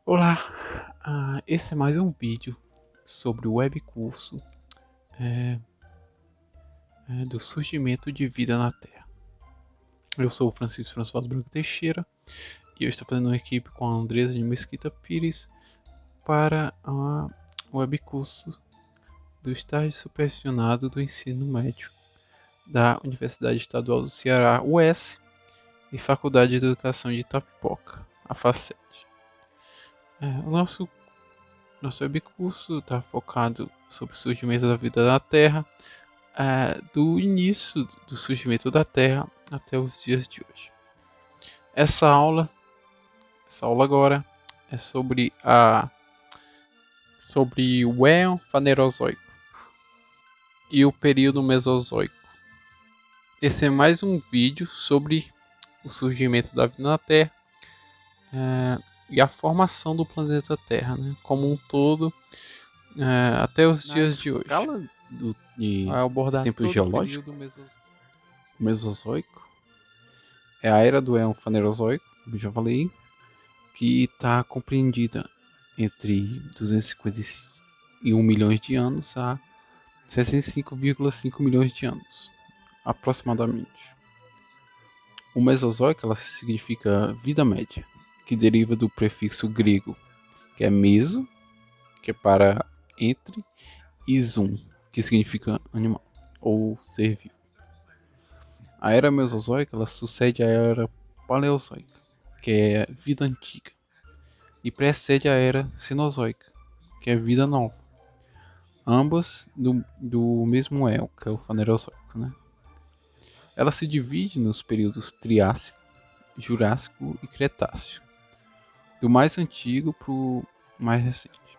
Olá, esse é mais um vídeo sobre o webcurso do surgimento de vida na Terra. Eu sou o Francisco François Branco Teixeira e eu estou fazendo uma equipe com a Andresa de Mesquita Pires para o webcurso do estágio supervisionado do ensino médio da Universidade Estadual do Ceará, UES, e Faculdade de Educação de Itapipoca, a FACET. O nosso webcurso está focado sobre o surgimento da vida na Terra, do início do surgimento da Terra até os dias de hoje. Essa aula, essa aula agora é sobre o Éon Fanerozoico e o período Mesozoico. Esse é mais um vídeo sobre o surgimento da vida na Terra, e a formação do planeta Terra, né, como um todo, até os dias de hoje. Vai abordar tempo geológico, Mesozoico, é a era do Éon Fanerozoico, como já falei, que está compreendida entre 251 milhões de anos a 65,5 milhões de anos, aproximadamente. O Mesozoico ela significa vida média, que deriva do prefixo grego, que é meso, que é para entre, e zoom, que significa animal ou ser vivo. A era Mesozoica ela sucede à era Paleozoica, que é vida antiga, e precede a era Cenozoica, que é vida nova. Ambas do mesmo éon, que é o Fanerozoico, né? Ela se divide nos períodos Triássico, Jurássico e Cretáceo, do mais antigo para o mais recente.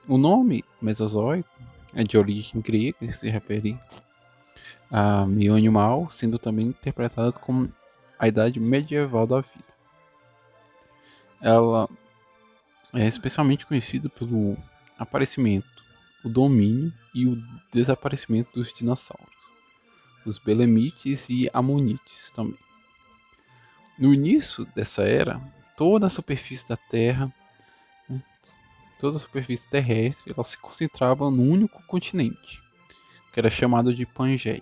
O nome Mesozoico é de origem grega e se refere a meio animal, sendo também interpretado como a idade medieval da vida. Ela é especialmente conhecida pelo aparecimento, o domínio e o desaparecimento dos dinossauros, os belemites e amonites também. No início dessa era, toda a superfície da Terra, né, toda a superfície terrestre, ela se concentrava num único continente, que era chamado de Pangeia.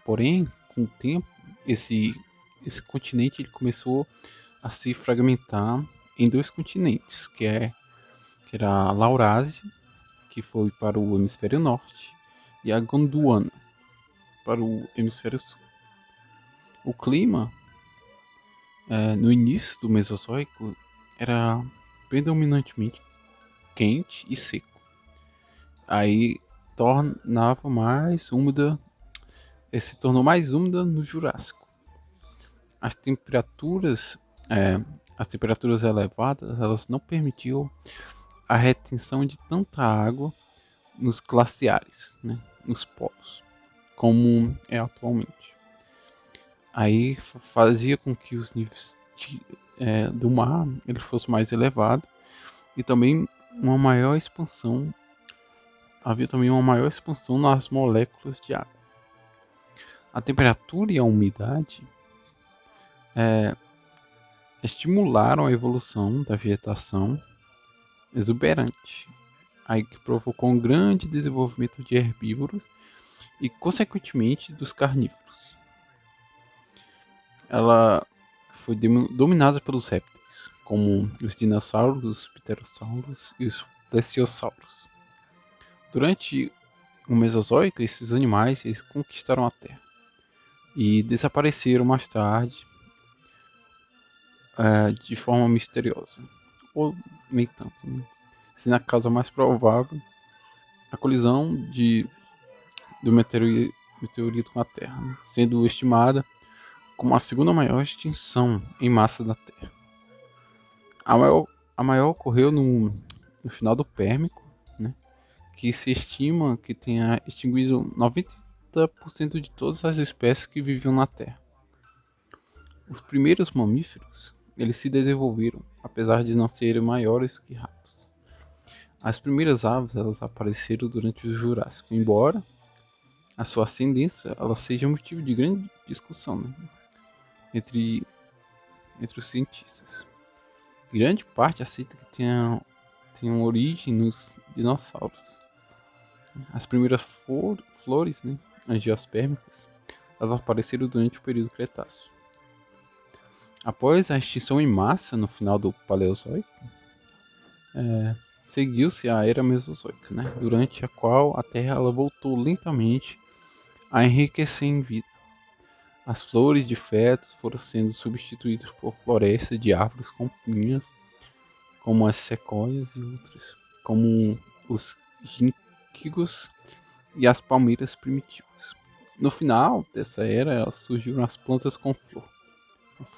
Porém, com o tempo, esse continente ele começou a se fragmentar em dois continentes, que era a Laurásia, que foi para o hemisfério norte, e a Gondwana, para o hemisfério sul. O clima, no início do Mesozoico, era predominantemente quente e seco. Aí tornava mais úmida, se tornou mais úmida no Jurássico. As temperaturas, é, as temperaturas elevadas, elas não permitiam a retenção de tanta água nos glaciares, né, nos polos, como é atualmente. Aí fazia com que os níveis do mar ele fosse mais elevado e também uma maior expansão, havia também uma maior expansão nas moléculas de água. A temperatura e a umidade estimularam a evolução da vegetação exuberante, aí que provocou um grande desenvolvimento de herbívoros e, consequentemente, dos carnívoros. Ela foi dominada pelos répteis, como os dinossauros, os pterossauros e os plesiosauros. Durante o Mesozoico, esses animais eles conquistaram a Terra e desapareceram mais tarde de forma misteriosa, ou nem tanto, né? Sendo a causa mais provável a colisão do meteorito com a Terra, né? Sendo estimada como a segunda maior extinção em massa da Terra. A maior ocorreu no final do Pérmico, né, que se estima que tenha extinguido 90% de todas as espécies que viviam na Terra. Os primeiros mamíferos eles se desenvolveram, apesar de não serem maiores que ratos. As primeiras aves elas apareceram durante o Jurássico, embora a sua ascendência ela seja motivo de grande discussão, né, entre os cientistas. grande parte aceita que tenham origem nos dinossauros. As primeiras flores, né, angiospermicas, elas apareceram durante o período Cretáceo. Após a extinção em massa no final do Paleozoico, seguiu-se a Era Mesozoica, né, durante a qual a Terra ela voltou lentamente a enriquecer em vida. As flores de fetos foram sendo substituídas por florestas de árvores com pinhas, como as sequoias e outras, como os ginkgos e as palmeiras primitivas. No final dessa era, surgiram as plantas com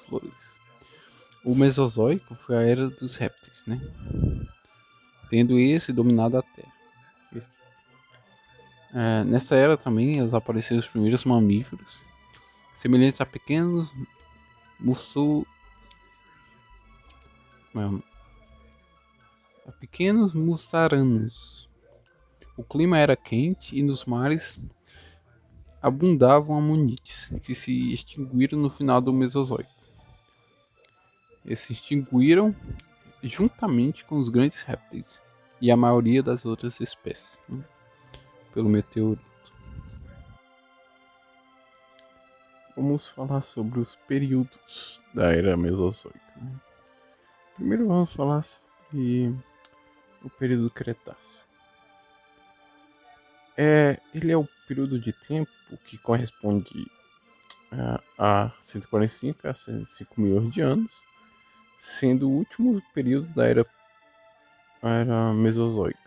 flores. O Mesozoico foi a era dos répteis, né? Tendo esse dominado a Terra. Nessa era também apareceram os primeiros mamíferos, semelhantes a pequenos mussu... a pequenos mussaranos. O clima era quente e nos mares abundavam amonites, que se extinguiram no final do Mesozoico. Eles se extinguiram juntamente com os grandes répteis e a maioria das outras espécies, né, pelo meteorito. Vamos falar sobre os períodos da Era Mesozoica. Né? Primeiro vamos falar sobre o período Cretáceo. Ele é o período de tempo que corresponde a 145 a 105 milhões de anos, sendo o último período da Era Mesozoica.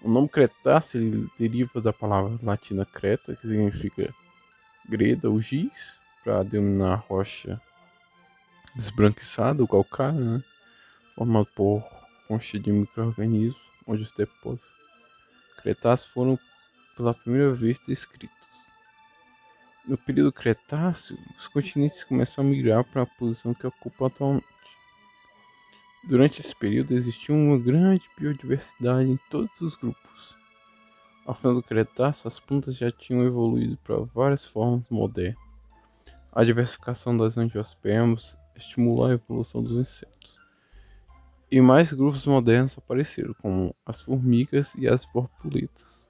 O nome Cretáceo ele deriva da palavra latina creta, que significa greda ou giz, para denominar a rocha esbranquiçada, o calcário, né? Formado por concha de micro-organismos, onde os depósitos Cretáceos foram pela primeira vez descritos. No período Cretáceo, os continentes começam a migrar para a posição que ocupam atualmente. Durante esse período existiu uma grande biodiversidade em todos os grupos. Ao final do Cretáceo, as plantas já tinham evoluído para várias formas modernas. A diversificação das angiospermas estimulou a evolução dos insetos. E mais grupos modernos apareceram, como as formigas e as borboletas.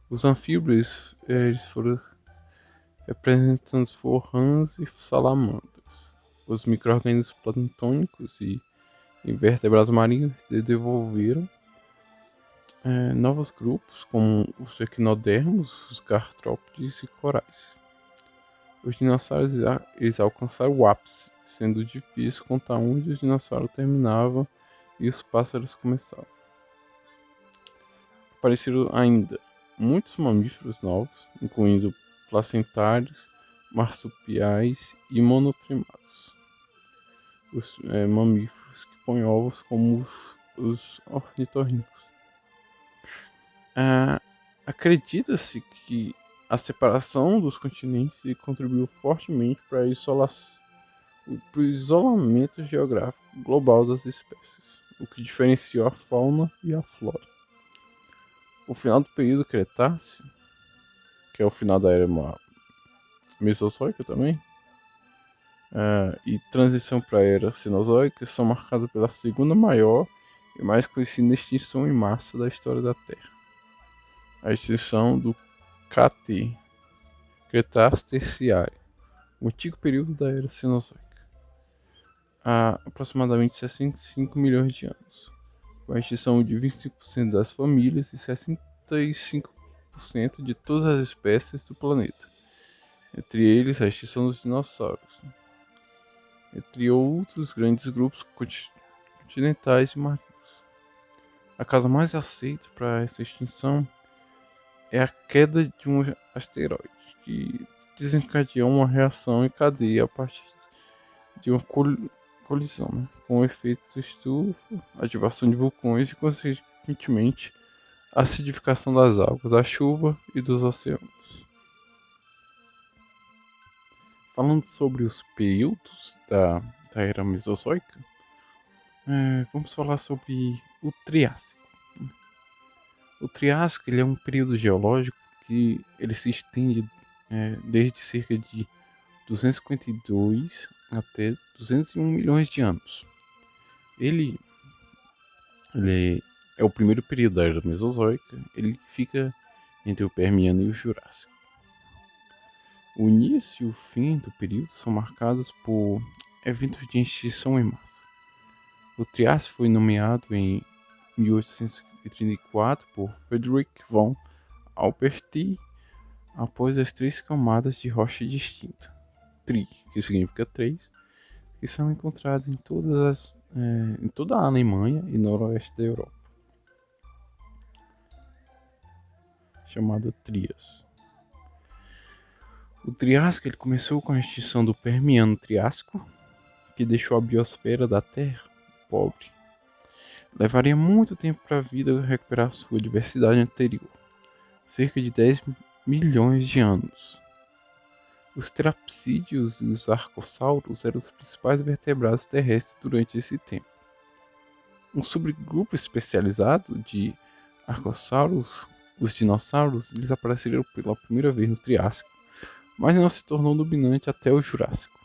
Os anfíbios eles foram representando por rãs e salamandras. Os micro-organismos planctônicos e invertebrados marinhos desenvolveram novos grupos, como os equinodermos, os gastrópodes e corais. Os dinossauros eles alcançaram o ápice, sendo difícil contar onde os dinossauros terminavam e os pássaros começavam. Apareceram ainda muitos mamíferos novos, incluindo placentários, marsupiais e monotremados. Os mamíferos que põem ovos como os ornitorrincos. Acredita-se que a separação dos continentes contribuiu fortemente para o isolamento geográfico global das espécies, o que diferenciou a fauna e a flora. O final do período Cretáceo, que é o final da era Mesozoica também, e transição para a era Cenozoica são marcados pela segunda maior e mais conhecida extinção em massa da história da Terra. A extinção do KT, Cretáceo Terciário, o antigo período da era Cenozoica, há aproximadamente 65 milhões de anos, com a extinção de 25% das famílias e 65% de todas as espécies do planeta, entre eles a extinção dos dinossauros, entre outros grandes grupos continentais e marinhos. A causa mais aceita para essa extinção é a queda de um asteroide, que desencadeou uma reação em cadeia a partir de uma colisão, né, com o efeito estufa, ativação de vulcões e, consequentemente, a acidificação das águas, da chuva e dos oceanos. Falando sobre os períodos da era Mesozoica, vamos falar sobre o Triássico. O Triássico ele é um período geológico que ele se estende desde cerca de 252 até 201 milhões de anos. Ele, ele é o primeiro período da Era Mesozoica. Ele fica entre o Permiano e o Jurássico. O início e o fim do período são marcados por eventos de extinção em massa. O Triássico foi nomeado em 1834 por Friedrich von Alberti após as três camadas de rocha distinta, Tri, que significa três, que são encontradas em toda a Alemanha e noroeste da Europa, chamada Trias. O Triássico ele começou com a extinção do Permiano-Triássico, que deixou a biosfera da Terra pobre. Levaria muito tempo para a vida recuperar sua diversidade anterior, cerca de 10 milhões de anos. Os terapsídeos e os arcossauros eram os principais vertebrados terrestres durante esse tempo. Um subgrupo especializado de arcossauros, os dinossauros, eles apareceram pela primeira vez no Triássico, mas não se tornou dominante até o Jurássico.